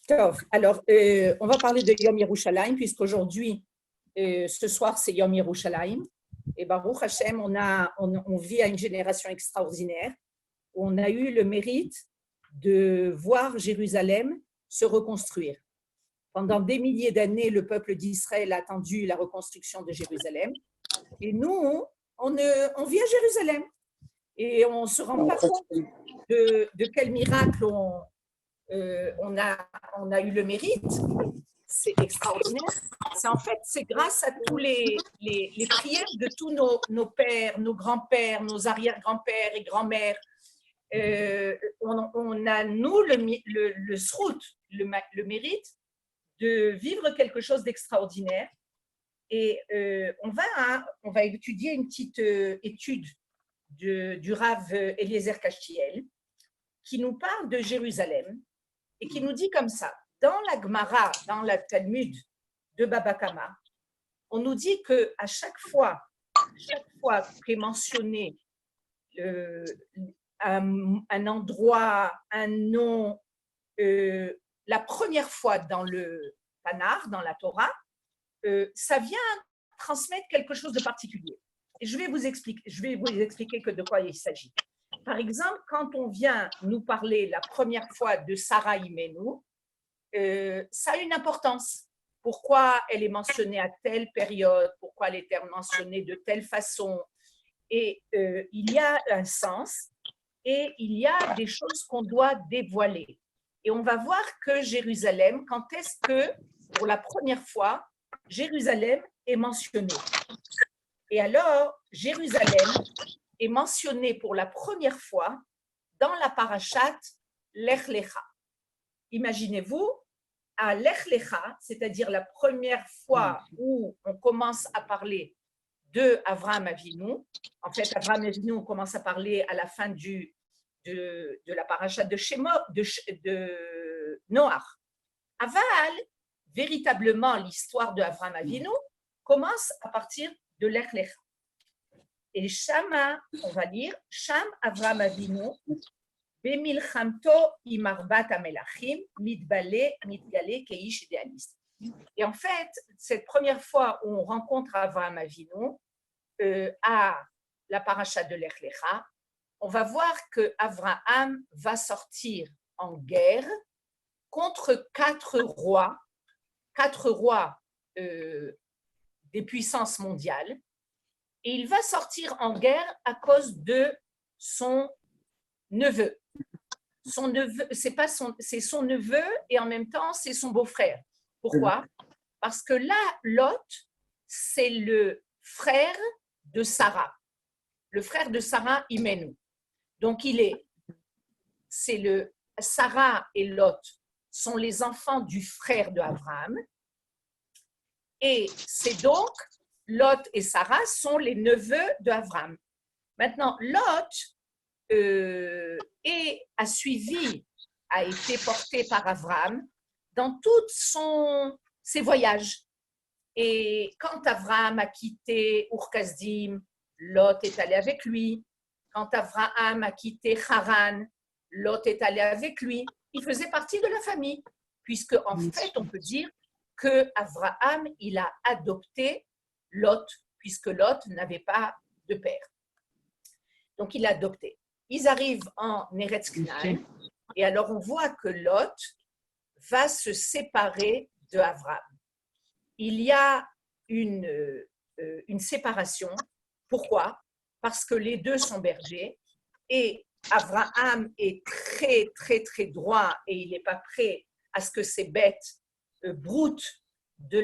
Alors, on va parler de Yom Yerushalayim, puisqu'aujourd'hui, ce soir, c'est Yom Yerushalayim. Et Baruch Hashem, on vit à une génération extraordinaire où on a eu le mérite de voir Jérusalem se reconstruire. Pendant des milliers d'années, le peuple d'Israël a attendu la reconstruction de Jérusalem. Et nous, on vit à Jérusalem. Et on ne se rend pas compte de quel miracle on a eu le mérite. C'est extraordinaire. C'est grâce à tous les prières de tous nos pères, nos grands-pères, nos arrière-grands-pères et grands-mères. On a, nous, le srout, le mérite de vivre quelque chose d'extraordinaire. Et on va étudier une petite étude du Rav Eliezer Kashtiel qui nous parle de Jérusalem et qui nous dit comme ça. Dans la Gemara, dans la Talmud de Baba Kama, on nous dit qu'à chaque fois qu'est mentionné un endroit, un nom, la première fois dans le Tanakh, dans la Torah, ça vient transmettre quelque chose de particulier. Et je vais vous expliquer que de quoi il s'agit. Par exemple, quand on vient nous parler la première fois de Sarah Imenu, ça a une importance. Pourquoi elle est mentionnée à telle période, pourquoi elle est mentionnée de telle façon. Et il y a un sens et il y a des choses qu'on doit dévoiler. Et on va voir que Jérusalem, quand est-ce que, pour la première fois, Jérusalem est mentionnée. Et alors, Jérusalem est mentionnée pour la première fois dans la parashat Lech Lecha. Imaginez-vous, à Lech Lecha, c'est-à-dire la première fois où on commence à parler de Avraham Avinu. En fait, Avraham Avinu, on commence à parler à la fin de la parashat de Noach. Aval, véritablement, l'histoire de Avraham Avinu commence à partir de Lech Lecha. Et Shama, on va lire, Sham Avraham Avinu, Bemilchamto imarbat amelachim, mitbale, mitgale, keish idéaliste. Et en fait, cette première fois où on rencontre Avraham Avinu à la paracha de Lech Lecha, on va voir que Avraham va sortir en guerre contre quatre rois des puissances mondiales. Et il va sortir en guerre à cause de son neveu. Son neveu, c'est son neveu et en même temps, c'est son beau-frère. Pourquoi? Parce que là, Lot, c'est le frère de Sarah. Le frère de Sarah Imenu. Donc, Sarah et Lot sont les enfants du frère de Abraham. Et c'est donc Lot et Sarah sont les neveux d'Abraham. Maintenant, Lot a été porté par Abraham dans tous ses voyages. Et quand Abraham a quitté Ur-Kasdim, Lot est allé avec lui. Quand Abraham a quitté Haran, Lot est allé avec lui. Il faisait partie de la famille, puisque en fait, on peut dire que Abraham, il a adopté Lot, puisque Lot n'avait pas de père. Donc, il l'a adopté. Ils arrivent en Eretz Knan, et alors on voit que Lot va se séparer de Abraham. Il y a une séparation. Pourquoi? Parce que les deux sont bergers, et Abraham est très, très, très droit, et il n'est pas prêt à ce que ces bêtes broutent de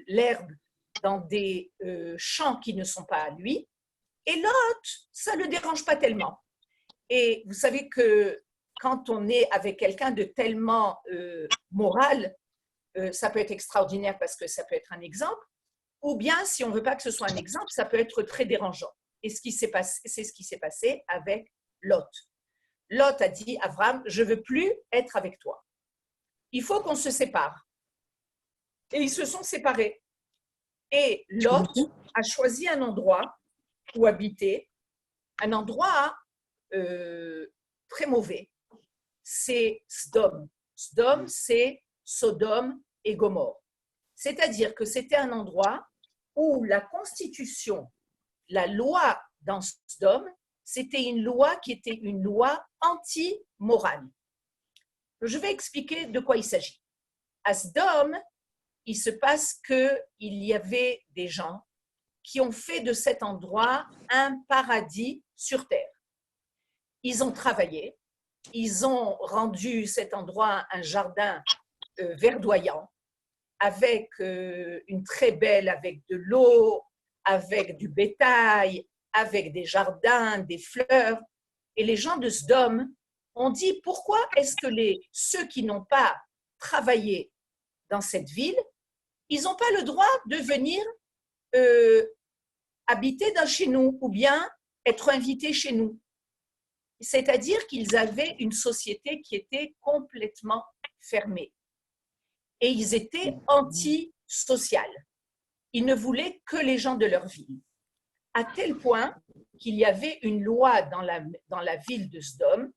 l'herbe dans des champs qui ne sont pas à lui. Et Lot, ça ne le dérange pas tellement. Et vous savez que quand on est avec quelqu'un de tellement moral, ça peut être extraordinaire parce que ça peut être un exemple, ou bien, si on ne veut pas que ce soit un exemple, ça peut être très dérangeant. Et c'est ce qui s'est passé avec Lot. Lot a dit à Abraham, je ne veux plus être avec toi. Il faut qu'on se sépare. Et ils se sont séparés. Et Lot a choisi un endroit où habiter, un endroit très mauvais. C'est Sdom. Sdom, c'est Sodome et Gomorrhe. C'est-à-dire que c'était un endroit où la constitution, la loi dans Sdom, c'était une loi qui était une loi anti-morale. Je vais expliquer de quoi il s'agit. À Sdom, il se passe qu'il y avait des gens qui ont fait de cet endroit un paradis sur terre. Ils ont travaillé, ils ont rendu cet endroit un jardin verdoyant, avec une très belle, avec de l'eau, avec du bétail, avec des jardins, des fleurs. Et les gens de Sdom ont dit, pourquoi est-ce que ceux qui n'ont pas travaillé dans cette ville, ils n'ont pas le droit de venir habiter dans chez nous ou bien être invités chez nous. C'est-à-dire qu'ils avaient une société qui était complètement fermée. Et ils étaient antisociaux. Ils ne voulaient que les gens de leur ville. À tel point qu'il y avait une loi dans la ville de Sdom,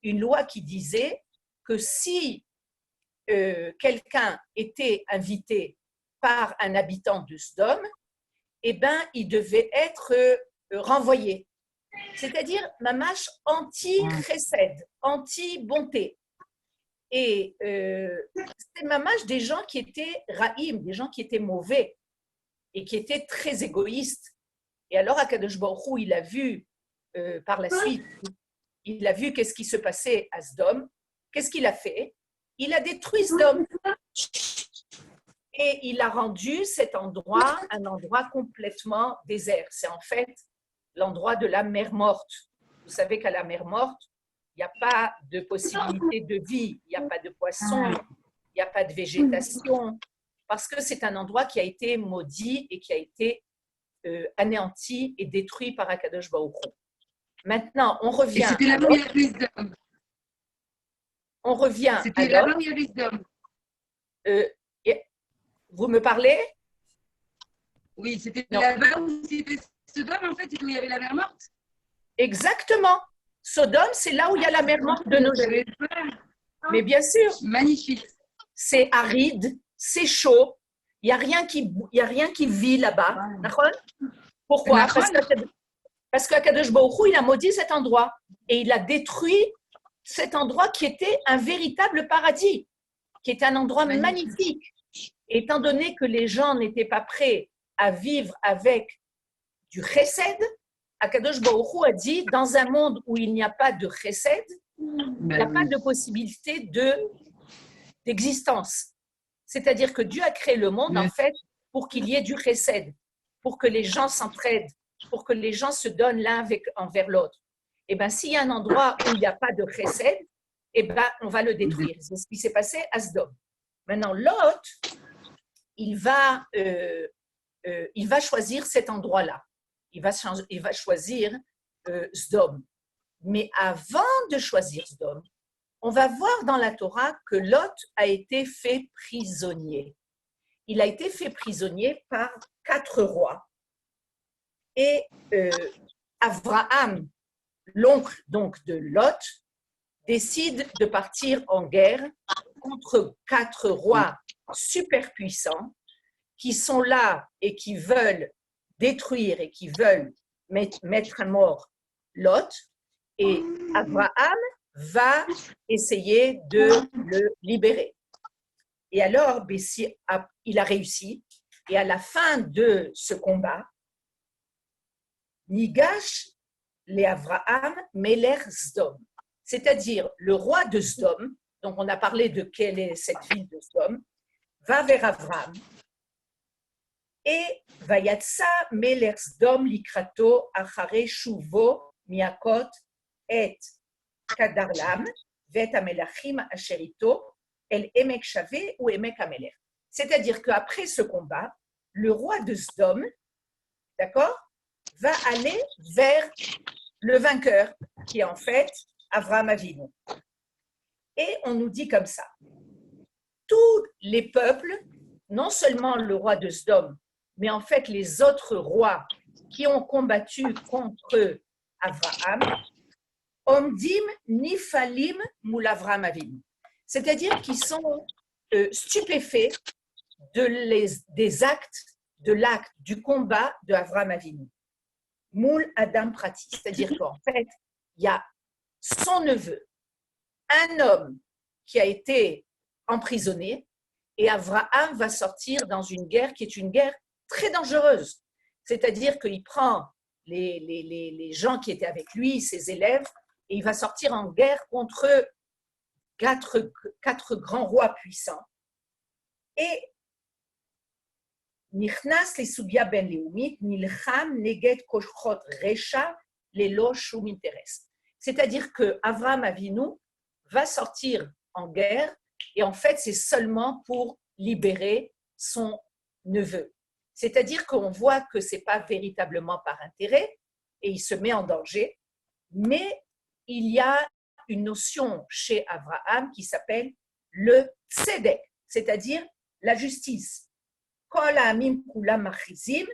une loi qui disait que si quelqu'un était invité par un habitant de Sdom, eh ben, il devait être renvoyé. C'est-à-dire, mamash anti-chesed, anti-bonté. Et c'était mamash des gens qui étaient raïm, des gens qui étaient mauvais et qui étaient très égoïstes. Et alors, Akadosh Baruch Hu, il a vu par la suite, il a vu qu'est-ce qui se passait à Sdom. Qu'est-ce qu'il a fait? Il a détruit Sdom. Et il a rendu cet endroit un endroit complètement désert. C'est en fait l'endroit de la mer morte. Vous savez qu'à la mer morte, il n'y a pas de possibilité de vie, il n'y a pas de poissons, il n'y a pas de végétation, parce que c'est un endroit qui a été maudit et qui a été anéanti et détruit par Akadosh Baruch Hu. Maintenant, on revient. Et c'était là-bas où il y avait Sdom. On revient. C'était là-bas où il y avait Sdom. Vous me parlez? Oui, c'était là-bas où c'était Sodome, en fait, où il y avait la mer morte. Exactement. Sodome, c'est là où il y a la mer morte de nos jours. Mais bien sûr. Magnifique. C'est aride, c'est chaud. Il n'y a rien qui vit là-bas. Pourquoi? Parce qu'Akadosh Baruch Hu, il a maudit cet endroit et il a détruit cet endroit qui était un véritable paradis, qui était un endroit magnifique. Étant donné que les gens n'étaient pas prêts à vivre avec du chesed, Akadosh Baruch Hu a dit, dans un monde où il n'y a pas de chesed, il n'y a pas de possibilité d'existence. C'est-à-dire que Dieu a créé le monde, en fait, pour qu'il y ait du chesed, pour que les gens s'entraident, pour que les gens se donnent l'un envers l'autre. Et bien, s'il y a un endroit où il n'y a pas de chesed, eh ben, on va le détruire. C'est ce qui s'est passé à Sdom. Maintenant, Lot, il va choisir cet endroit-là. Il va choisir Sdom. Mais avant de choisir Sdom, on va voir dans la Torah que Lot a été fait prisonnier. Il a été fait prisonnier par 4 rois. Et Abraham, l'oncle donc de Lot, décide de partir en guerre contre 4 rois super puissants qui sont là et qui veulent détruire et qui veulent mettre à mort Lot. Et Abraham va essayer de le libérer. Et alors, il a réussi. Et à la fin de ce combat, Nigash le Avraham Meler Sdom, c'est-à-dire le roi de Sdom, donc on a parlé de quelle est cette ville de Sdom, va vers Avraham et Vayatsa Meler Sdom likrato achare shuvo miakot et kadarlam vet amelachim asherito el emek shave ou emek amelech. C'est-à-dire qu'après ce combat, le roi de Sdom, d'accord, va aller vers le vainqueur, qui est en fait Avraham Avinu. Et on nous dit comme ça, tous les peuples, non seulement le roi de Sdom, mais en fait les autres rois qui ont combattu contre Avraham, Omdim Nifalim Moul Avraham Avinu. C'est-à-dire qu'ils sont stupéfaits des actes, de l'acte, du combat de Avraham Avinu. Moul Adam Prati, c'est-à-dire qu'en fait, il y a son neveu, un homme qui a été emprisonné, et Avraham va sortir dans une guerre qui est une guerre très dangereuse. C'est-à-dire qu'il prend les gens qui étaient avec lui, ses élèves, et il va sortir en guerre contre quatre grands rois puissants. Et Nichnas les Sugia ben Leumit, Nilcham Neged Kochot Recha, Lelo Shum Interes. C'est-à-dire que Avraham Avinu va sortir en guerre, et en fait, c'est seulement pour libérer son neveu. C'est-à-dire qu'on voit que ce n'est pas véritablement par intérêt, et il se met en danger, mais il y a une notion chez Avraham qui s'appelle le tzedek, c'est-à-dire la justice. Kol ha'amim kulam machizim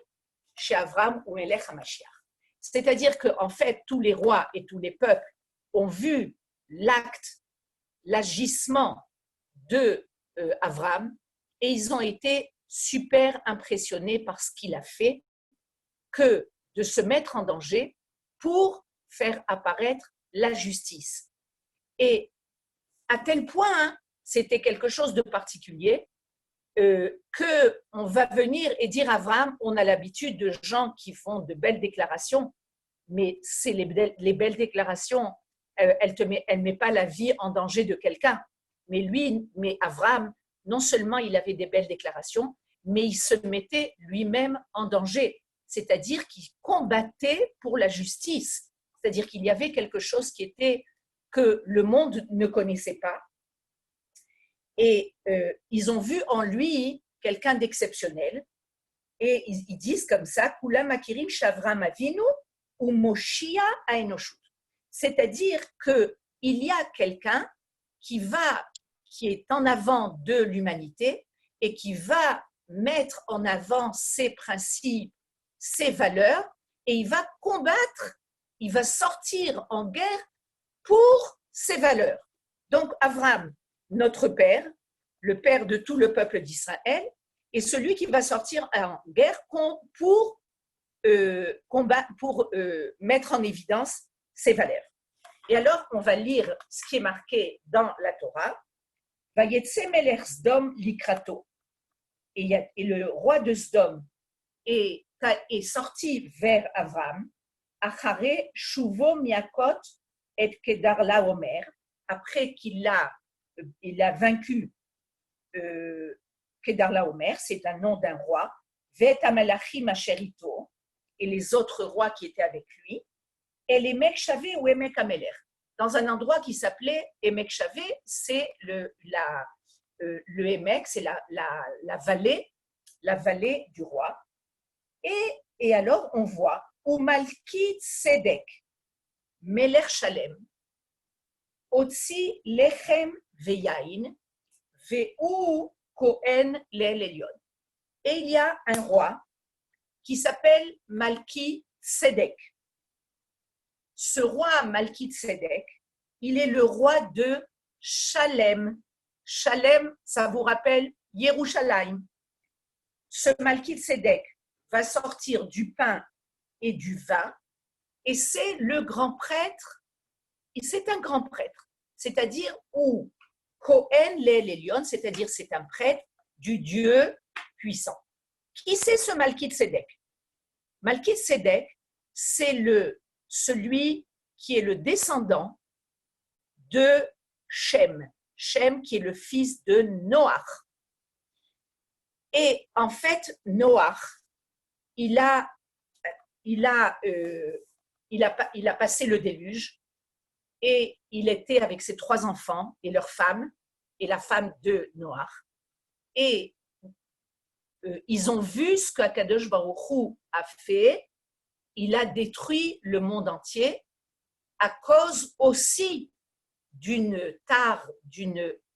chez Avraham ou Melech HaMashiach. C'est-à-dire qu'en fait, tous les rois et tous les peuples ont vu l'acte, l'agissement de Avraham, et ils ont été super impressionnés par ce qu'il a fait, que de se mettre en danger pour faire apparaître la justice. Et à tel point, c'était quelque chose de particulier, qu'on va venir et dire à Avraham, on a l'habitude de gens qui font de belles déclarations, mais c'est les belles déclarations, elle ne met pas la vie en danger de quelqu'un. Mais Avraham, non seulement il avait des belles déclarations, mais il se mettait lui-même en danger. C'est-à-dire qu'il combattait pour la justice. C'est-à-dire qu'il y avait quelque chose que le monde ne connaissait pas. Et ils ont vu en lui quelqu'un d'exceptionnel. Et ils disent comme ça, Kulam Akirim Shavram Avinu ou Moshia Aenoshut. C'est-à-dire qu'il y a quelqu'un qui est en avant de l'humanité et qui va mettre en avant ses principes, ses valeurs, et il va combattre, il va sortir en guerre pour ses valeurs. Donc Avraham, notre père, le père de tout le peuple d'Israël, est celui qui va sortir en guerre pour mettre en évidence ses valeurs. Et alors, on va lire ce qui est marqué dans la Torah. Vayetse melech Sdom likrato. Et le roi de Sdom est sorti vers Avraham. Achare shuvo miakot et Kedarlaomer. Après qu'il a vaincu Kedarlaomer, c'est un nom d'un roi. Vet amalachim asherito, et les autres rois qui étaient avec lui. Et l'Emek Shavé ou Emek Ameler, dans un endroit qui s'appelait Emek Shavé, c'est le Emek, c'est la vallée du roi. Et alors on voit Umalki Tzedek, Meler Shalem, Otsi Lechem Veyain, Veu Kohen Lel Elyon. Et il y a un roi qui s'appelle Malki Tzedek. Ce roi Malki Tzedek, il est le roi de Shalem. Shalem, ça vous rappelle Yerushalayim. Ce Malki Tzedek va sortir du pain et du vin, et c'est le grand prêtre, et c'est un grand prêtre, c'est-à-dire ou Kohen Lel Elyon, c'est-à-dire c'est un prêtre du Dieu puissant. Qui c'est ce Malki Tzedek? Malki Tzedek, c'est celui qui est le descendant de Shem. Shem qui est le fils de Noach. Et en fait, Noach, il a passé le déluge et il était avec ses 3 enfants et leur femme et la femme de Noach. Et ils ont vu ce qu'Akadosh Baruch Hu a fait. Il a détruit le monde entier à cause aussi d'une tare,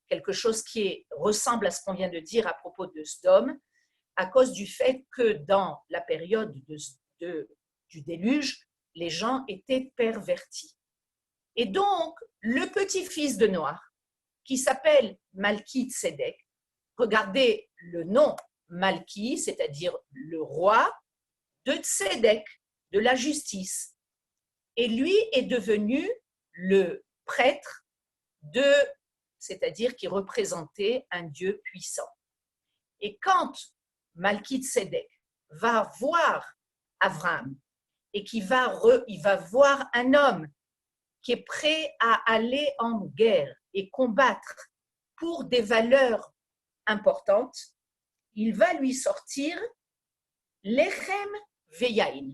quelque chose qui ressemble à ce qu'on vient de dire à propos de Sodome, à cause du fait que dans la période du déluge, les gens étaient pervertis. Et donc, le petit-fils de Noach, qui s'appelle Malki Tzedek. Regardez le nom Malki, c'est-à-dire le roi de Tzedek, de la justice. Et lui est devenu le prêtre c'est-à-dire qui représentait un Dieu puissant. Et quand Malki Tzedek va voir Abraham et il va voir un homme qui est prêt à aller en guerre et combattre pour des valeurs importantes, il va lui sortir lechem veyain.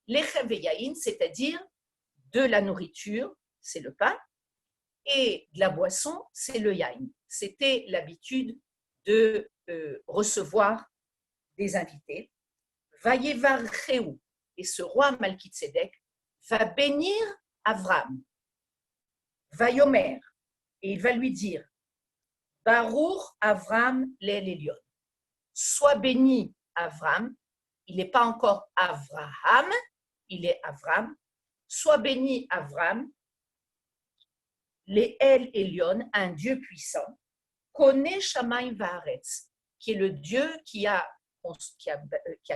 Lechem veyain, c'est-à-dire de la nourriture, c'est le pain, et de la boisson, c'est le yain. C'était l'habitude de recevoir des invités. Vayevar Cheu, et ce roi Malki Tzedek va bénir Avram. Vayomer, et il va lui dire Baruch Avram l'El Elyon. Sois béni Avram, il n'est pas encore Avraham, il est Avram. Sois béni Avram, l'El Elyon, un Dieu puissant, connaît Shamaim Vaaretz, qui est le Dieu qui a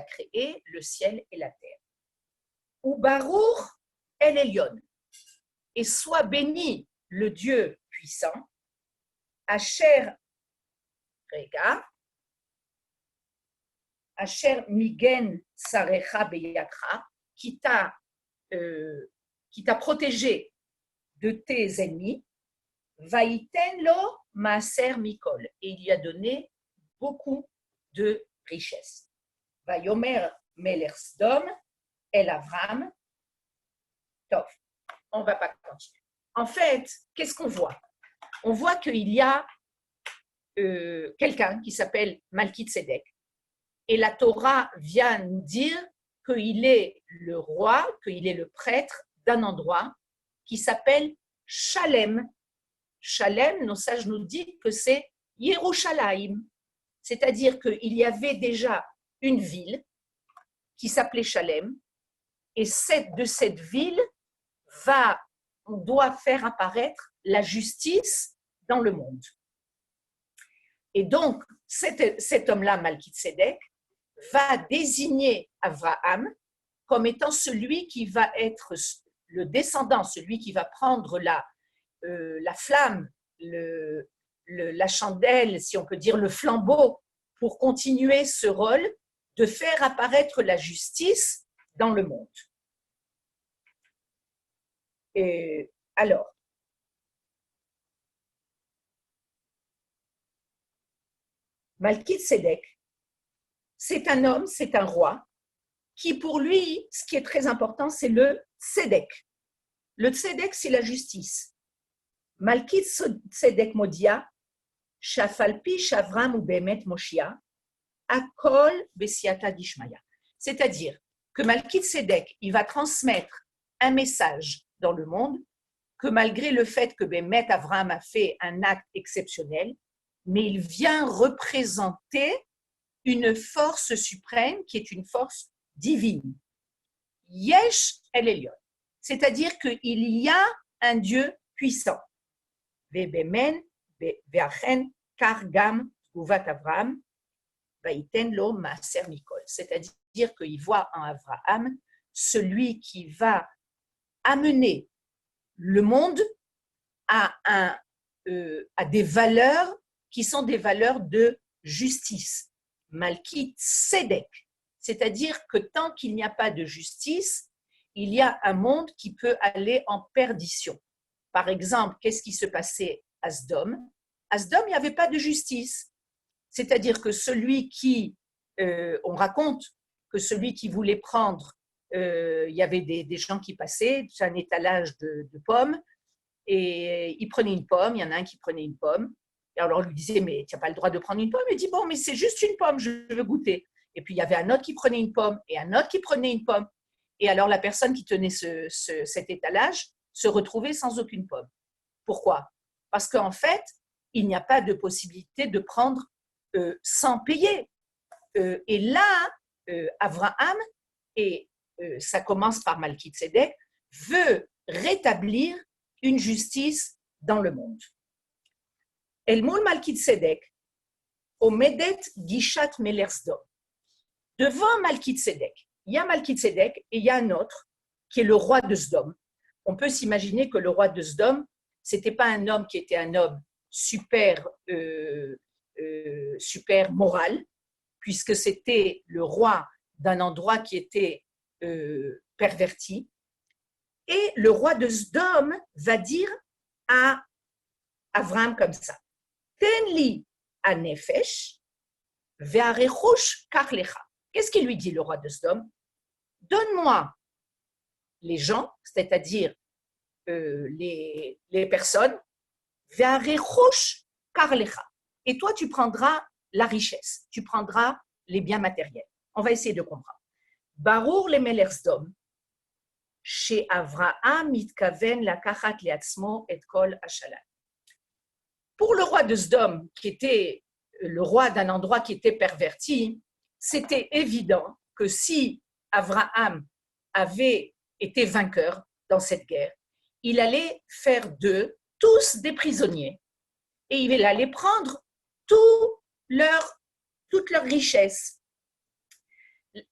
créé le ciel et la terre. Ou Baruch El Elyon, et soit béni le Dieu puissant, Asher Migen Sarecha Beyakra, qui t'a protégé de tes ennemis, Vaïten lo Maaser Mikol, et il lui a donné beaucoup de richesses. Vayomer Melech Sdom El Avram. Tov, on ne va pas continuer. En fait, qu'est-ce qu'on voit? On voit qu'il y a quelqu'un qui s'appelle Malki Tzedek, et la Torah vient nous dire qu'il est le roi, qu'il est le prêtre d'un endroit qui s'appelle Shalem. Shalem, nos sages nous disent que c'est Yerushalayim, c'est-à-dire qu'il y avait déjà une ville qui s'appelait Shalem, et de cette ville on doit faire apparaître la justice dans le monde. Et donc, cet homme-là, Malki Tzedek, va désigner Abraham comme étant celui qui va être le descendant, celui qui va prendre la flamme, la chandelle, si on peut dire le flambeau, pour continuer ce rôle de faire apparaître la justice dans le monde. Et alors, Malki Tzedek, c'est un homme, c'est un roi, qui pour lui, ce qui est très important, c'est le Tzedek. Le Tzedek, c'est la justice. Malki Tzedek Modia, Shafalpi Shavram ou Bemet Moshia, Akol Besiata Dishmaya. C'est-à-dire que Malki Tzedek, il va transmettre un message dans le monde, que malgré le fait que Bemet Avram a fait un acte exceptionnel, mais il vient représenter une force suprême qui est une force divine. Yesh El Elyon, c'est-à-dire qu'il y a un Dieu puissant. Vebemen ve'achen kargam tguvat Avram vaiten lo maaser mikol, c'est-à-dire qu'il voit en Abraham celui qui va amener le monde à des valeurs qui sont des valeurs de justice. Malki Tzedek, c'est-à-dire que tant qu'il n'y a pas de justice, il y a un monde qui peut aller en perdition. Par exemple, qu'est-ce qui se passait à Sdom? À Sdom, il n'y avait pas de justice. C'est-à-dire que on raconte que celui qui voulait prendre, il y avait des gens qui passaient, c'est un étalage de pommes, et ils prenaient une pomme, il y en a un qui prenait une pomme, et alors on lui disait, mais tu n'as pas le droit de prendre une pomme. Il dit, bon, mais c'est juste une pomme, je veux goûter. Et puis il y avait un autre qui prenait une pomme, et un autre qui prenait une pomme. Et alors la personne qui tenait cet étalage se retrouvait sans aucune pomme. Pourquoi? Parce qu'en fait, il n'y a pas de possibilité de prendre sans payer. Et là, Abraham, et ça commence par Malki Tzedek, veut rétablir une justice dans le monde. El Mol Malkid-Sedek, Omedet Gishat Meler Sdom. Devant Malkid-Sedek, il y a Malkid-Sedek et il y a un autre qui est le roi de Sdom. On peut s'imaginer que le roi de Sdom, ce n'était pas un homme qui était un homme super, super moral, puisque c'était le roi d'un endroit qui était perverti. Et le roi de Sdom va dire à Avram comme ça, Tenli anefesh ve'arechush kach lecha. Qu'est-ce qu'il lui dit, le roi de Sdom? Donne-moi les gens, c'est-à-dire les personnes, ve'arechush kach lecha. Et toi, tu prendras la richesse, tu prendras les biens matériels. On va essayer de comprendre. Barour le Meler Sdom, chez Avraham mitkaven lakachat leatzmo et kol hashalam. Pour le roi de Sdom, qui était le roi d'un endroit qui était perverti, c'était évident que si Avraham avait été vainqueur dans cette guerre, il allait faire d'eux tous des prisonniers et il allait prendre toute leur richesse.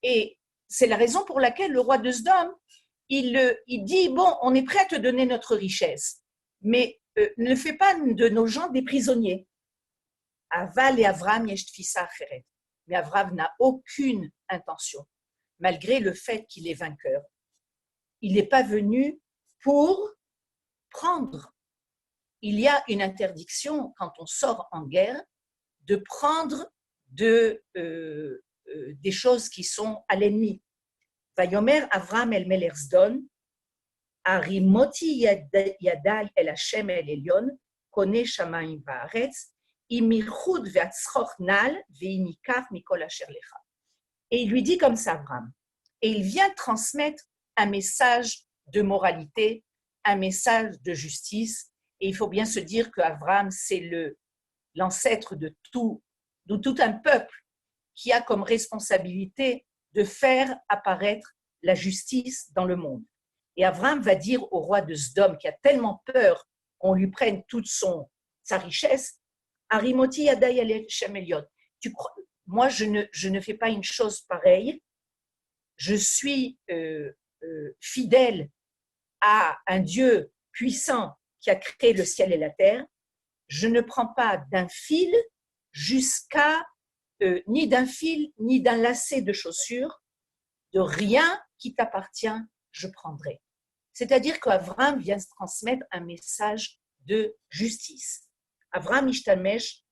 Et c'est la raison pour laquelle le roi de Sdom, il dit, bon, on est prêt à te donner notre richesse, mais ne fais pas de nos gens des prisonniers. Aval et Avram yesh tfisa acheret. Mais Avram n'a aucune intention, malgré le fait qu'il est vainqueur. Il n'est pas venu pour prendre. Il y a une interdiction, quand on sort en guerre, de prendre des choses qui sont à l'ennemi. Vayomer Avram el Meler Sdom, Arimoti yadai el Hashem el Elyon, kone shamayim va'aretz, imichud ve'atzchoch nal ve'inikach mikol asher lecha. Et il lui dit comme ça, Avram. Et il vient transmettre un message de moralité, un message de justice. Et il faut bien se dire qu'Avram, c'est l'ancêtre de tout un peuple qui a comme responsabilité de faire apparaître la justice dans le monde. Et Avram va dire au roi de Sdom, qui a tellement peur qu'on lui prenne toute sa richesse, Arimoti yadai el Hashem Elyon. Moi, je ne fais pas une chose pareille. Je suis fidèle à un Dieu puissant qui a créé le ciel et la terre. Je ne prends pas d'un fil jusqu'à ni d'un fil, ni d'un lacet de chaussures, de rien qui t'appartient, je prendrai. C'est-à-dire qu'Avram vient se transmettre un message de justice. Avram ishtamesh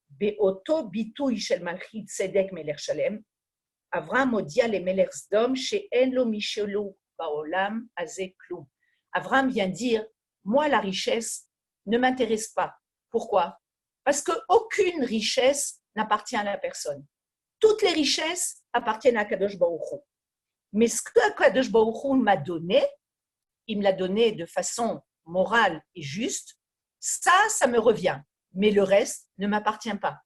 be'oto bitui shel malchit tzedek melech shalem. Avram odia le melech Sdom she'en lo mishelu ba'olam hazeh klum. Avram vient dire, moi la richesse ne m'intéresse pas. Pourquoi? Parce qu'aucune richesse n'appartient à la personne. Toutes les richesses appartiennent à Kadosh Baruch Hu. Mais ce que Kadosh Baruch Hu m'a donné, il me l'a donné de façon morale et juste, ça me revient. Mais le reste ne m'appartient pas.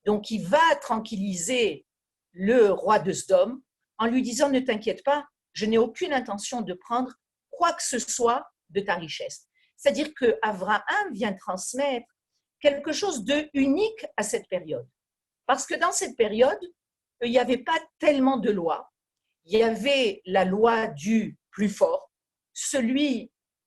Donc, il va tranquilliser le roi de Sdom en lui disant, ne t'inquiète pas, je n'ai aucune intention de prendre quoi que ce soit de ta richesse. C'est-à-dire qu'Avraham vient transmettre quelque chose de unique à cette période. Parce que dans cette période, il n'y avait pas tellement de lois. Il y avait la loi du plus fort,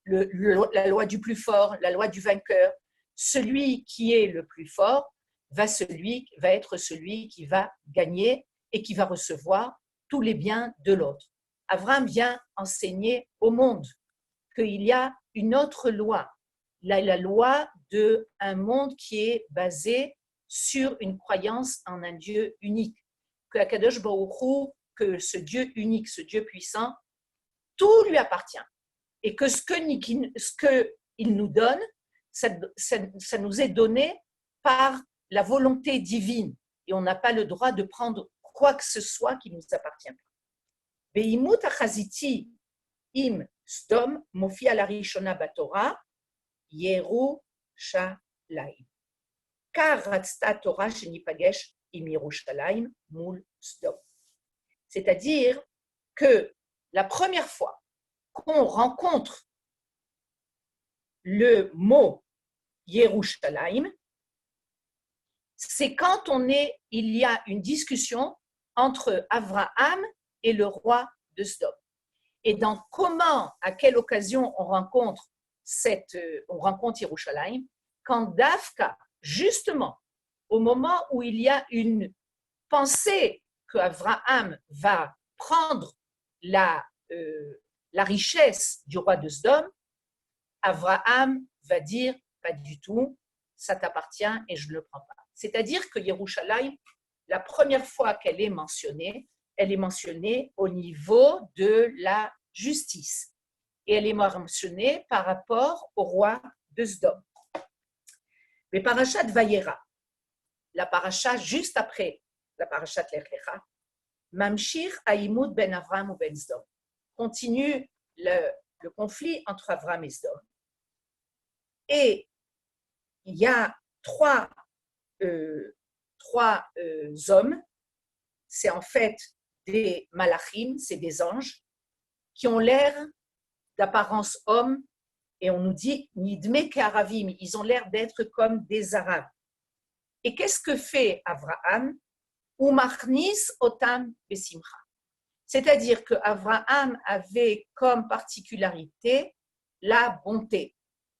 la loi du plus fort, la loi du vainqueur. Celui qui est le plus fort va être celui qui va gagner et qui va recevoir tous les biens de l'autre. Avram vient enseigner au monde qu'il y a une autre loi, la loi d'un monde qui est basé sur une croyance en un Dieu unique, que Akadosh Baruch Hu, que ce Dieu unique, ce Dieu puissant, tout lui appartient. Et que ce qu'il nous donne, ça nous est donné par la volonté divine. Et on n'a pas le droit de prendre quoi que ce soit qui ne nous appartient pas. Be'imut achaziti im Sdom mofia la rishona batorah Yerushalayim. Car ratzta Torah shenipagesh im Yerushalayim mul Sdom. C'est-à-dire que la première fois qu'on rencontre le mot Yerushalayim, c'est quand il y a une discussion entre Abraham et le roi de Sodome. Et dans à quelle occasion on rencontre Yerushalayim, quand Dafka, justement, au moment où il y a une pensée qu'Abraham va prendre la richesse du roi de Sodome, Abraham va dire, pas du tout, ça t'appartient et je ne le prends pas. C'est-à-dire que Yerushalayim, la première fois qu'elle est mentionnée, elle est mentionnée au niveau de la justice. Et elle est mentionnée par rapport au roi de Sodome. Mais parachat Vayera, la paracha juste après la parachat Lech Lecha, Mamshir Haïmoud ben Avram ou ben Sodome, continue le conflit entre Avram et Sodome. Et il y a trois hommes, c'est en fait des malachim, c'est des anges, qui ont l'air d'apparence homme, et on nous dit Nidme Ke'aravim, ils ont l'air d'être comme des Arabes. Et qu'est-ce que fait Abraham? Umarnis otam besimcha. C'est-à-dire qu'Abraham avait comme particularité la bonté,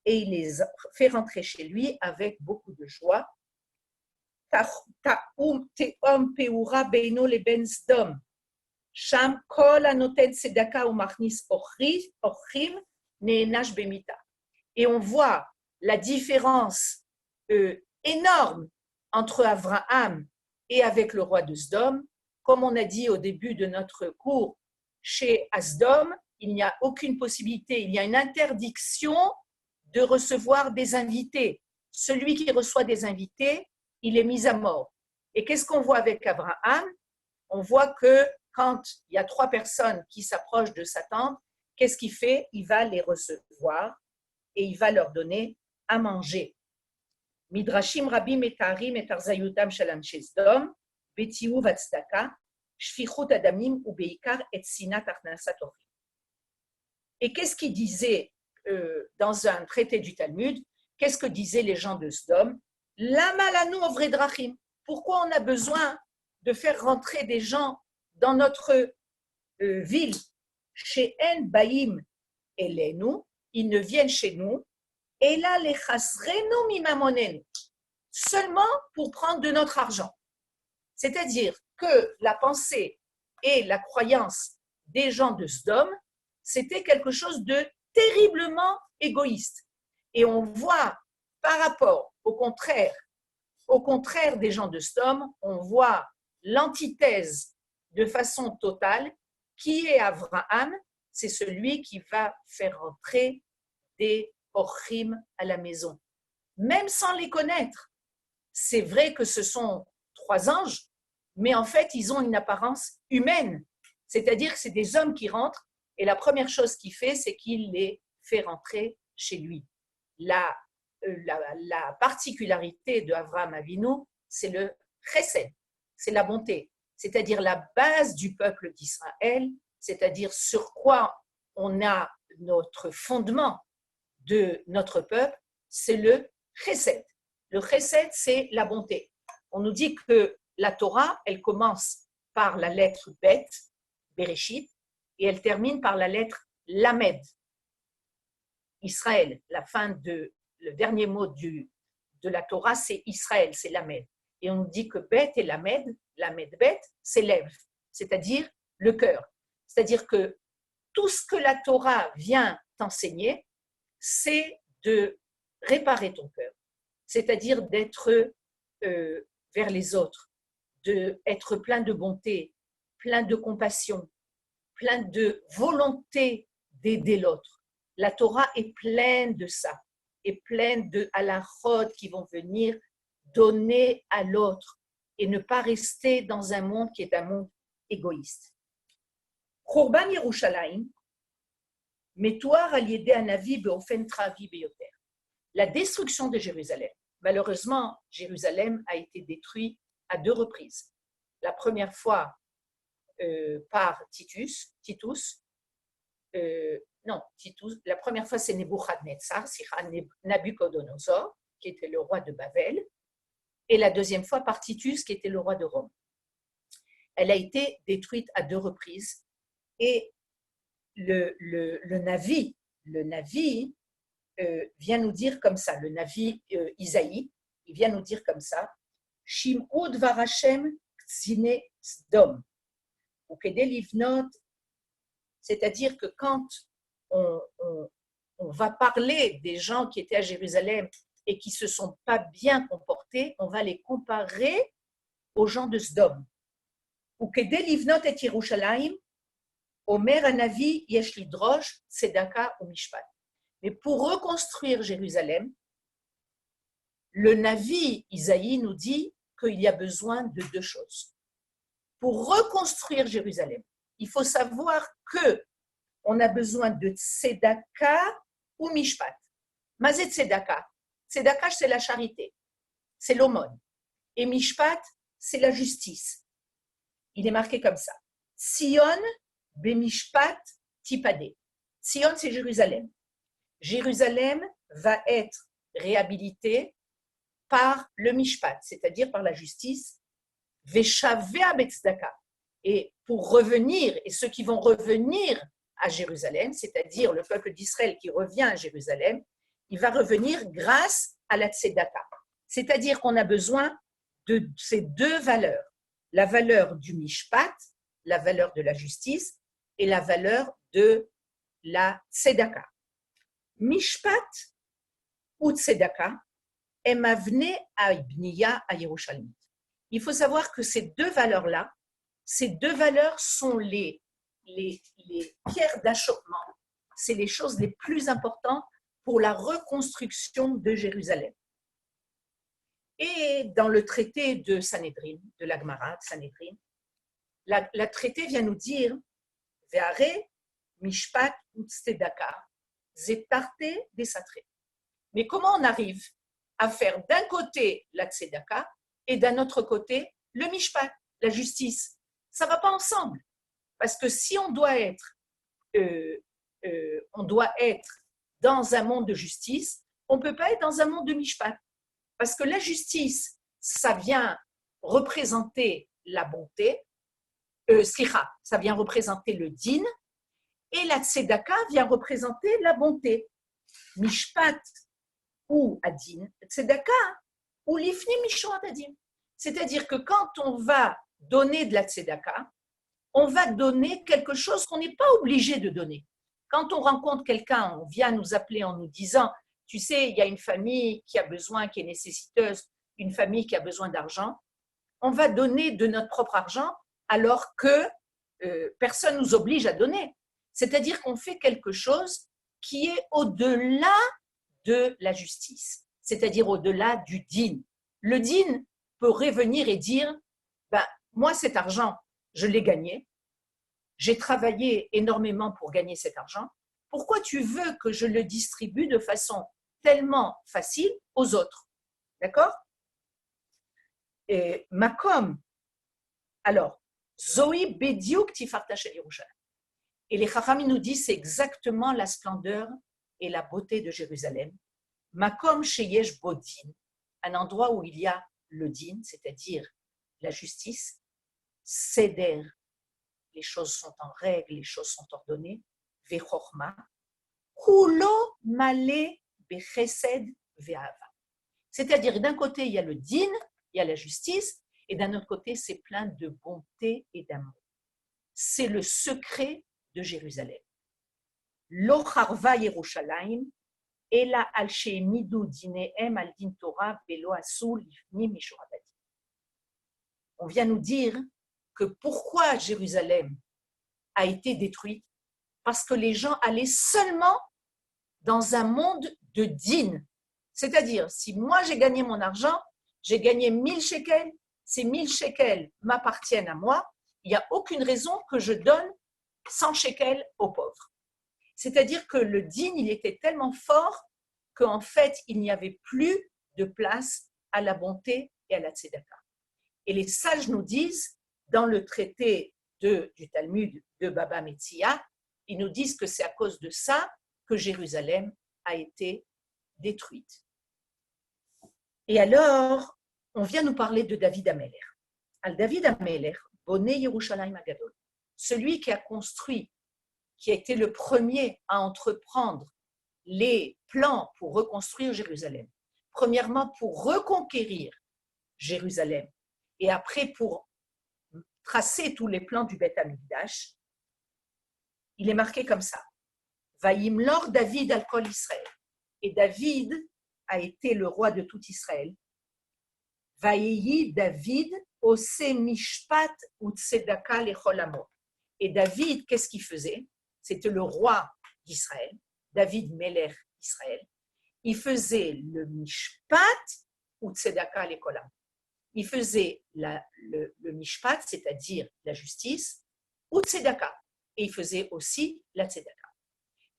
et il les fait rentrer chez lui avec beaucoup de joie. Ta'um te'om peura beino leben Sdom. Sham kol anoten tzedaka u'machnis ochrim ne'enash bemita. Et on voit la différence énorme entre Abraham et avec le roi de Sodome. Comme on a dit au début de notre cours, chez Sodome, il n'y a aucune possibilité, il y a une interdiction de recevoir des invités. Celui qui reçoit des invités, il est mis à mort. Et qu'est-ce qu'on voit avec Abraham? On voit que quand il y a 3 personnes qui s'approchent de sa tente, qu'est-ce qu'il fait? Il va les recevoir et il va leur donner à manger. Midrashim rabim etarim et arzayutam shalam shezdom, betiu vatzdaka, shfichut adamim ou beikar et sinat achnasat ochim. Et qu'est-ce qu'il disait dans un traité du Talmud? Qu'est-ce que disaient les gens de Sodome? Lama lanu ovre drachim. Pourquoi on a besoin de faire rentrer des gens dans notre ville? Chez En Baïm Elenu, ils ne viennent chez nous, et là les chasrenu mimamonenu, seulement pour prendre de notre argent. C'est-à-dire que la pensée et la croyance des gens de Sodome, c'était quelque chose de terriblement égoïste. Et on voit par rapport au contraire des gens de Sodome, on voit l'antithèse de façon totale. Qui est Abraham? C'est celui qui va faire entrer des orchim à la maison, même sans les connaître. C'est vrai que ce sont 3 anges, mais en fait, ils ont une apparence humaine. C'est-à-dire que c'est des hommes qui rentrent, et la première chose qu'il fait, c'est qu'il les fait rentrer chez lui. La particularité de Avraham Avinu, c'est le chesed, c'est la bonté. C'est-à-dire la base du peuple d'Israël, c'est-à-dire sur quoi on a notre fondement de notre peuple, c'est le chesed. Le chesed, c'est la bonté. On nous dit que la Torah, elle commence par la lettre Bet, Bereshit, et elle termine par la lettre Lamed, Israël. Le dernier mot de la Torah, c'est Israël, c'est Lamed. Et on nous dit que Bet et Lamed Bet, c'est l'Ève, c'est-à-dire le cœur. C'est-à-dire que tout ce que la Torah vient t'enseigner, c'est de réparer ton cœur, c'est-à-dire d'être vers les autres, d'être plein de bonté, plein de compassion, plein de volonté d'aider l'autre. La Torah est pleine de ça, est pleine de halachot qui vont venir donner à l'autre et ne pas rester dans un monde qui est un monde égoïste. Khurban Yerushalayim, Metuar al-Yedé Anavi beofen travi beyoter. La destruction de Jérusalem. Malheureusement, Jérusalem a été détruite à 2 reprises. La première fois par Titus. La première fois c'est Nebuchadnezzar, Nabucodonosor, qui était le roi de Babel. et la deuxième fois par Titus, qui était le roi de Rome. Elle a été détruite à 2 reprises. Et le Navi vient nous dire comme ça, le Navi Isaïe, il vient nous dire comme ça, Shim'u dvar Hashem tzine sdom, ou kedei livnot, c'est-à-dire que quand on va parler des gens qui étaient à Jérusalem et qui ne se sont pas bien comportés, on va les comparer aux gens de Sdom. Ou kedei livnot et Yerushalayim, Omer Hanavi yesh lidrosh tzedaka ou mishpat. Mais pour reconstruire Jérusalem, le Navi Isaïe nous dit qu'il y a besoin de 2 choses. Pour reconstruire Jérusalem, il faut savoir qu'on a besoin de tzedaka ou mishpat. Mazé tzedaka. Tzedaka, c'est la charité, c'est l'aumône. Et mishpat, c'est la justice. Il est marqué comme ça. Sion bemishpat tipade. Sion, c'est Jérusalem. Jérusalem va être réhabilitée par le mishpat, c'est-à-dire par la justice, veshavea betzedaka. Et pour revenir, et ceux qui vont revenir à Jérusalem, c'est-à-dire le peuple d'Israël qui revient à Jérusalem, il va revenir grâce à la tzedaka. C'est-à-dire qu'on a besoin de ces 2 valeurs, la valeur du mishpat, la valeur de la justice, et la valeur de la tzedaka. Mishpat ou tzedaka est mavne à Ibniya à Yerushalayim. Il faut savoir que ces 2 valeurs-là, ces 2 valeurs sont les pierres d'achoppement, c'est les choses les plus importantes pour la reconstruction de Jérusalem. Et dans le traité de Sanhédrin, de la Gemara de Sanhédrin, la traité vient nous dire Ve'are mishpat ou tzedaka zetarte desatre. Mais comment on arrive à faire d'un côté la tzedaka et d'un autre côté le mishpat, la justice? Ça ne va pas ensemble. Parce que si on doit être dans un monde de justice, on ne peut pas être dans un monde de mishpat. Parce que la justice, ça vient représenter la bonté, ça vient représenter le din, et la tzedaka vient représenter la bonté. Mishpat ou adin, tzedaka ou lifni mishrat adin. C'est-à-dire que quand on va donner de la tzedaka, on va donner quelque chose qu'on n'est pas obligé de donner. Quand on rencontre quelqu'un, on vient nous appeler en nous disant, tu sais, il y a une famille qui a besoin, qui est nécessiteuse, une famille qui a besoin d'argent, on va donner de notre propre argent alors que personne ne nous oblige à donner. C'est-à-dire qu'on fait quelque chose qui est au-delà de la justice, c'est-à-dire au-delà du din. Le din peut revenir et dire, moi cet argent, je l'ai gagné, j'ai travaillé énormément pour gagner cet argent, pourquoi tu veux que je le distribue de façon tellement facile aux autres? D'accord? Et Makom, alors, Zoï Bediuk Tifarta Shel Yerushalayim. Et les Chachamim nous disent c'est exactement la splendeur et la beauté de Jérusalem. Makom Sheyesh Bodin, un endroit où il y a le din, c'est-à-dire la justice, Seder, les choses sont en règle, les choses sont ordonnées, Vechorma, Kulo Male Bechesed Ve'ava. C'est-à-dire d'un côté il y a le din, il y a la justice, et d'un autre côté c'est plein de bonté et d'amour. C'est le secret de Jérusalem. Lo charva Yerushalayim, ela al she'emidu dinehem al din Torah velo asu lifnim mishorat hadin. On vient nous dire que pourquoi Jérusalem a été détruite? Parce que les gens allaient seulement dans un monde de din. C'est-à-dire, si moi j'ai gagné mon argent, j'ai gagné 1000 shekels, ces 1000 shekels m'appartiennent à moi, il n'y a aucune raison que je donne 100 shekels aux pauvres. C'est-à-dire que le din, il était tellement fort qu'en fait, il n'y avait plus de place à la bonté et à la tzedaka. Et les sages nous disent, dans le traité du Talmud de Baba Metzia, ils nous disent que c'est à cause de ça que Jérusalem a été détruite. Et alors, on vient nous parler de David Ameler. David Ameler, Boné Yerushalayim Agadol, celui qui a construit, qui a été le premier à entreprendre les plans pour reconstruire Jérusalem. Premièrement, pour reconquérir Jérusalem et après pour tracer tous les plans du Beth Amikdash, il est marqué comme ça. Vayimlor David al kol Israël. Et David a été le roi de tout Israël. Vayehi David ose mishpat utzedaka lechol amo. Et David, qu'est-ce qu'il faisait? C'était le roi d'Israël, David Meler Israël. Il faisait le mishpat utzedaka lechol amo. Il faisait le mishpat, c'est-à-dire la justice, utzedaka. Et il faisait aussi la tzedaka.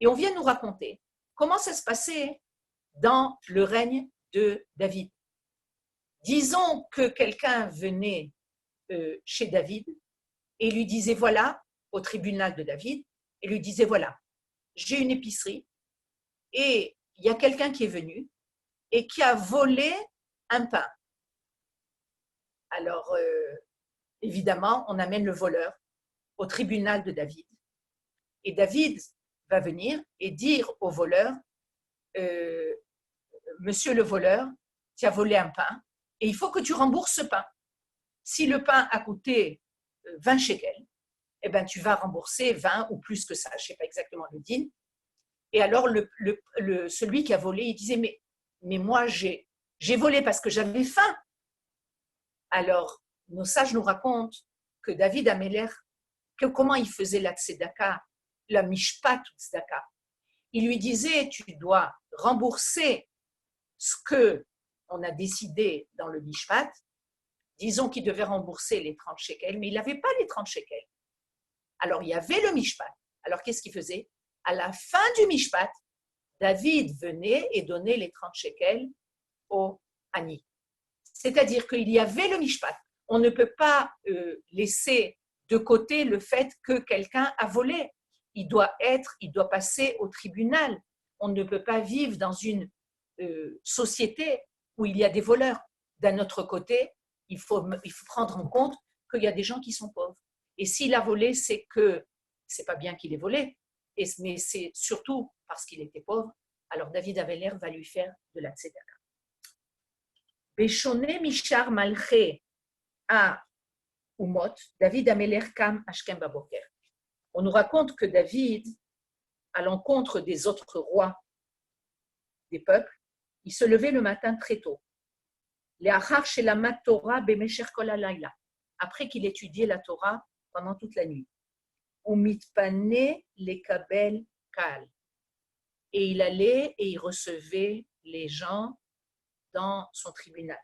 Et on vient nous raconter comment ça se passait dans le règne de David. Disons que quelqu'un venait chez David et lui disait, voilà, au tribunal de David, et lui disait, voilà, j'ai une épicerie et il y a quelqu'un qui est venu et qui a volé un pain. Alors, évidemment, on amène le voleur au tribunal de David. Et David va venir et dire au voleur, monsieur le voleur, tu as volé un pain et il faut que tu rembourses ce pain. Si le pain a coûté 20 shekels, eh ben, tu vas rembourser 20 ou plus que ça, je ne sais pas exactement le din. Et alors, celui qui a volé, il disait, mais moi, j'ai volé parce que j'avais faim. Alors, nos sages nous racontent que David Ameler, comment il faisait la tzedaka, la mishpat tzedaka. Il lui disait, tu dois rembourser ce que on a décidé dans le mishpat. Disons qu'il devait rembourser les 30 shekels, mais il n'avait pas les 30 shekels. Alors, il y avait le mishpat. Alors, qu'est-ce qu'il faisait? À la fin du mishpat, David venait et donnait les 30 shekels au Ani. C'est-à-dire qu'il y avait le mishpat. On ne peut pas laisser de côté le fait que quelqu'un a volé. Il doit passer au tribunal. On ne peut pas vivre dans une société où il y a des voleurs. D'un autre côté, il faut prendre en compte qu'il y a des gens qui sont pauvres. Et s'il a volé, c'est pas bien qu'il ait volé, mais c'est surtout parce qu'il était pauvre. Alors David Ameler va lui faire de la tzedaka. Beshone mishar malché à Umot, David Ameler kam ashkem baboker. On nous raconte que David, à l'encontre des autres rois des peuples, il se levait le matin très tôt. Après qu'il étudiait la Torah pendant toute la nuit. Et il allait et il recevait les gens dans son tribunal.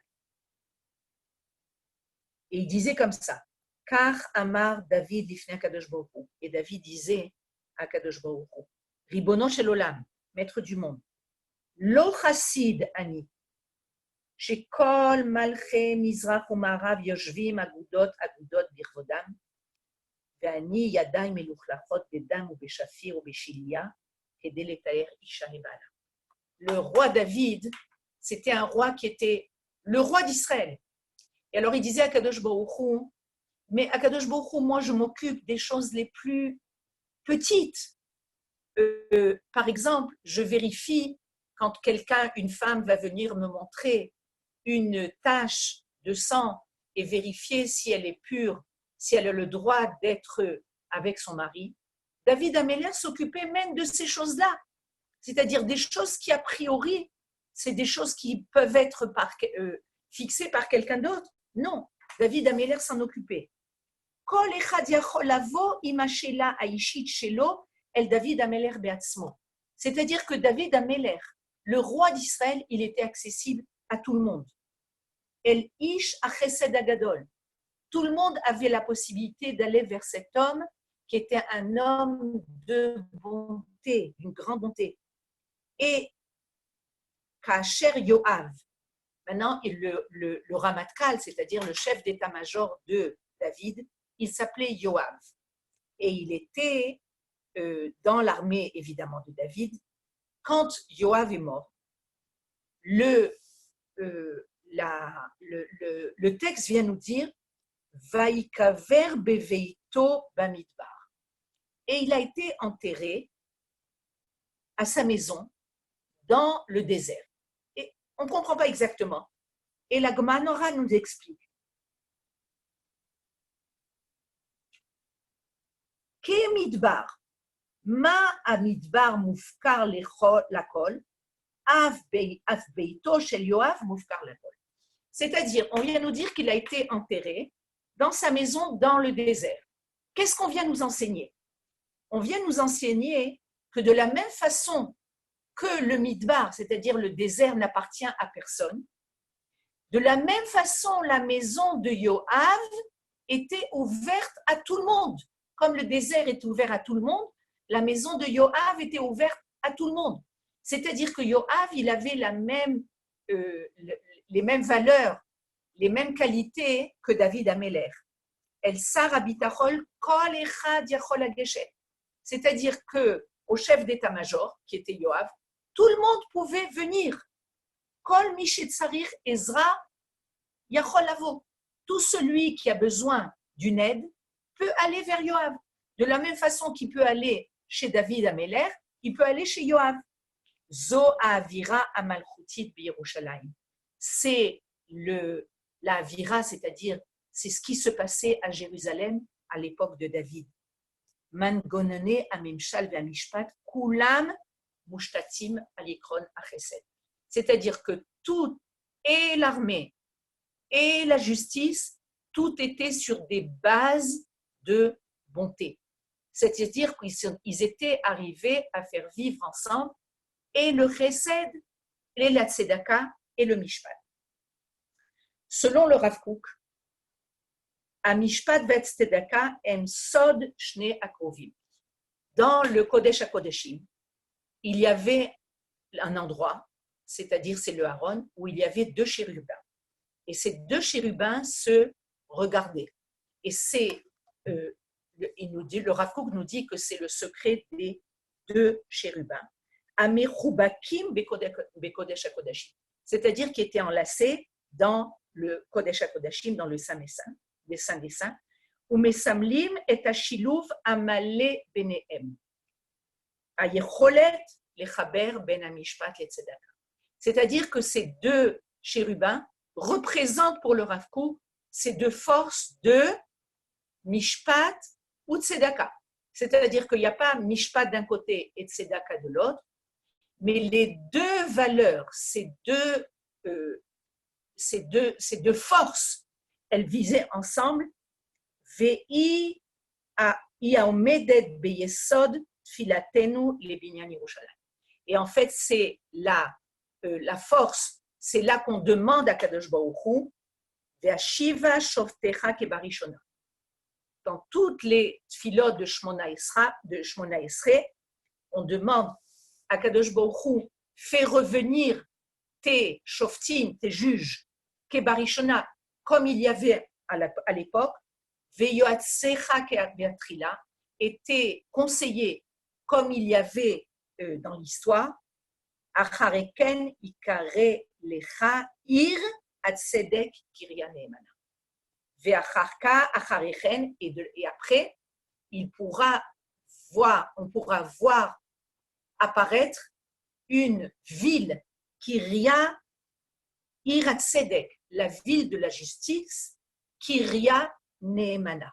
Et il disait comme ça, car Amar David lifnei Kadosh Baruch Hu. Et David disait à Kadosh Baruch Hu, Ribono shel olam, maître du monde, lo chassid ani, shekol malchei mizrach umarav yoshvim agudot birvodam, ve'ani yadayim meluchlachot bedam ubeshafir ubeshilya, kedei letaer isha lebala. Le roi David, c'était un roi qui était le roi d'Israël. Et alors il disait à Kadosh Baruch Hu, mais à Kadosh Baruch Hu, moi je m'occupe des choses les plus petites. Par exemple, je vérifie quand une femme va venir me montrer une tache de sang et vérifier si elle est pure, si elle a le droit d'être avec son mari. David Ameler s'occupait même de ces choses-là, c'est-à-dire des choses qui a priori, c'est des choses qui peuvent être fixées par quelqu'un d'autre. Non, David Ameler s'en occupait. Kol echad yachol lavo im hashela haishit shelo el David Ameler beatzmo. C'est-à-dire que David Ameler, le roi d'Israël, il était accessible à tout le monde. El ish achesed agadol. Tout le monde avait la possibilité d'aller vers cet homme qui était un homme de bonté, d'une grande bonté. Et Kacher Yoav, maintenant le Ramatkal, c'est-à-dire le chef d'état-major de David, il s'appelait Yoav. Et il était dans l'armée, évidemment, de David. Quand Yoav est mort, le texte vient nous dire Vaïkaver beveito bamidbar. Et il a été enterré à sa maison dans le désert. Et on ne comprend pas exactement. Et la Gmanora nous explique. Kemidbar, ma amidbar mufkar lakol, av beito shel Yoav mufkar lakol. C'est-à-dire, on vient nous dire qu'il a été enterré dans sa maison dans le désert. Qu'est-ce qu'on vient nous enseigner? On vient nous enseigner que de la même façon que le midbar, c'est-à-dire le désert, n'appartient à personne, de la même façon, la maison de Yoav était ouverte à tout le monde. Comme le désert est ouvert à tout le monde, la maison de Yoav était ouverte à tout le monde. C'est-à-dire que Yoav, il avait les mêmes valeurs, les mêmes qualités que David Améler. El sar habitachol kol echad yachol hageshet. C'est-à-dire qu'au chef d'état-major, qui était Yoav, tout le monde pouvait venir. Kol mishet sarich ezra yachol lavo. Tout celui qui a besoin d'une aide peut aller vers Yoav. De la même façon qu'il peut aller chez David Améler, il peut aller chez Yoav. Zo avira amalchutit b'Yerushalayim. C'est la avira, c'est-à-dire c'est ce qui se passait à Jérusalem à l'époque de David. Mangonene amimshal ve'amishpat kulam mushtatim alikron achesed. C'est-à-dire que tout, et l'armée et la justice, tout était sur des bases de bonté. C'est-à-dire qu'ils étaient arrivés à faire vivre ensemble et le chesed, et la tzedaka et le mishpat. Selon le Rav Kook, à mishpat vet tzedaka em sod shne akrovim. Dans le Kodesh HaKodeshim, il y avait un endroit, c'est-à-dire c'est le Haron, où il y avait deux chérubins. Et ces deux chérubins se regardaient. Et c'est, le Rav Kook nous dit que c'est le secret des deux chérubins. Amechubakim bekodesh hakodashim, c'est-à-dire qui étaient enlacés dans le Kodesh HaKodashim, dans le Saint des Saints, des Saints des Saints, ou mesamlim et ashiluv amale benehem, ayecholet lechaber ben amishpat letzedaka. C'est-à-dire que ces deux chérubins représentent pour le Rav Kook ces deux forces de mishpat ou tzedaka. C'est-à-dire qu'il n'y a pas mishpat d'un côté et tzedaka de l'autre, mais les deux valeurs, ces deux forces, elles visaient ensemble. Et en fait, c'est la force, c'est là qu'on demande à Kadosh Baruch Hu, dans toutes les tfilot de Shmona Esrei, on demande à Kadosh Baruch Hu, fais revenir tes shoftim, tes juges, kebarishona, comme il y avait à l'époque, veyoatsecha keatrila, et tes conseillers, comme il y avait dans l'histoire, achareken ikare lecha ir atzedek kirya neemana. Ve'acharka acharechen, et après, on pourra voir apparaître une ville, Kirya Iratzedek, la ville de la justice, Kirya Neemana.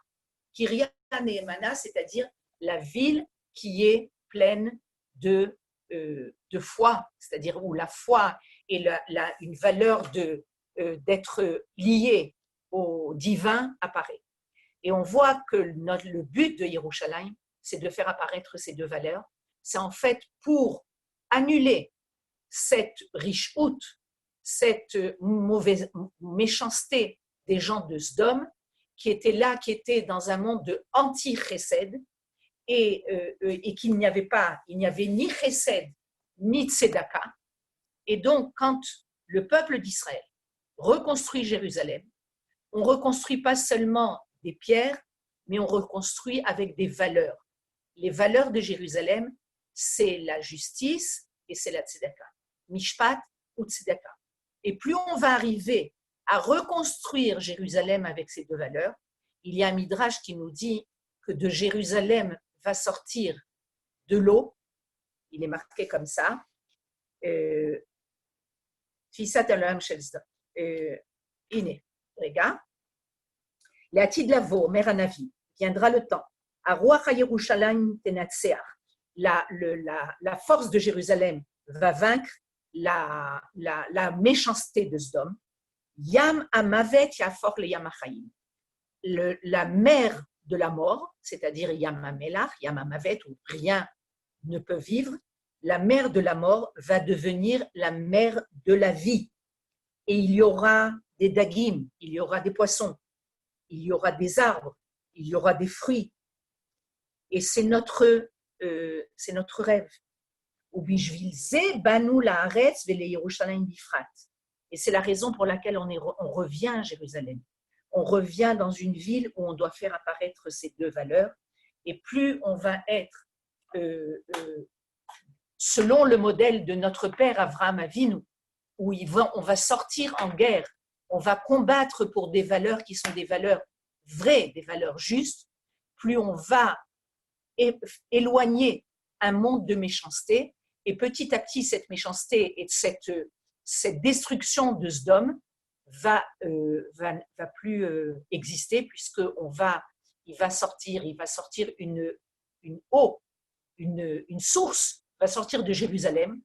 Kirya Neemana, c'est-à-dire la ville qui est pleine de foi, c'est-à-dire où la foi et une valeur d'être liée au divin apparaît. Et on voit que le but de Yerushalayim, c'est de faire apparaître ces deux valeurs. C'est en fait pour annuler cette richout, cette mauvaise méchanceté des gens de Sdom qui étaient là, qui étaient dans un monde de anti-chesed et qu'il n'y avait ni chesed ni tzedaka. Et donc, quand le peuple d'Israël reconstruit Jérusalem, on ne reconstruit pas seulement des pierres, mais on reconstruit avec des valeurs. Les valeurs de Jérusalem, c'est la justice et c'est la tzedaka. Mishpat ou tzedaka. et plus on va arriver à reconstruire Jérusalem avec ces deux valeurs. Il y a un midrash qui nous dit que de Jérusalem va sortir de l'eau, il est marqué comme ça, Tfisat Elohim Shel Sdom. Iné, regarde. L'Atid Lavo, Mère Anavi, viendra le temps. À Ruach HaYerushalayim Tenatseach, la force de Jérusalem va vaincre la méchanceté de Sdom. Yam Amavet Yafor le Yam HaChaim. La mer de la mort, c'est-à-dire Yam HaMelach, Yam Amavet, où rien ne peut vivre, la mer de la mort va devenir la mer de la vie. Et il y aura des dagim, il y aura des poissons, il y aura des arbres, il y aura des fruits. Et c'est notre rêve. Et c'est la raison pour laquelle on revient à Jérusalem. On revient dans une ville où on doit faire apparaître ces deux valeurs. Et plus on va être selon le modèle de notre père Avraham Avinu, où on va sortir en guerre, on va combattre pour des valeurs qui sont des valeurs vraies, des valeurs justes, plus on va éloigner un monde de méchanceté, et petit à petit, cette méchanceté et cette destruction de Sdom va plus exister, puisqu'il va sortir une eau, une source va sortir de Jérusalem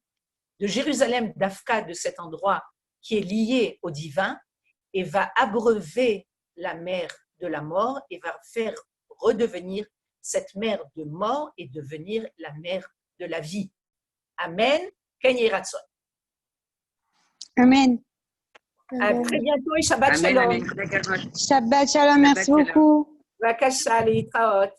d'Afka, de cet endroit qui est lié au divin, et va abreuver la mer de la mort et va faire redevenir cette mer de mort et devenir la mer de la vie. Amen. Ken Yeh Ratzon. Amen. À très bientôt et Shabbat Shalom. Amen. Shabbat Shalom, merci beaucoup. Vakasha, להתראות.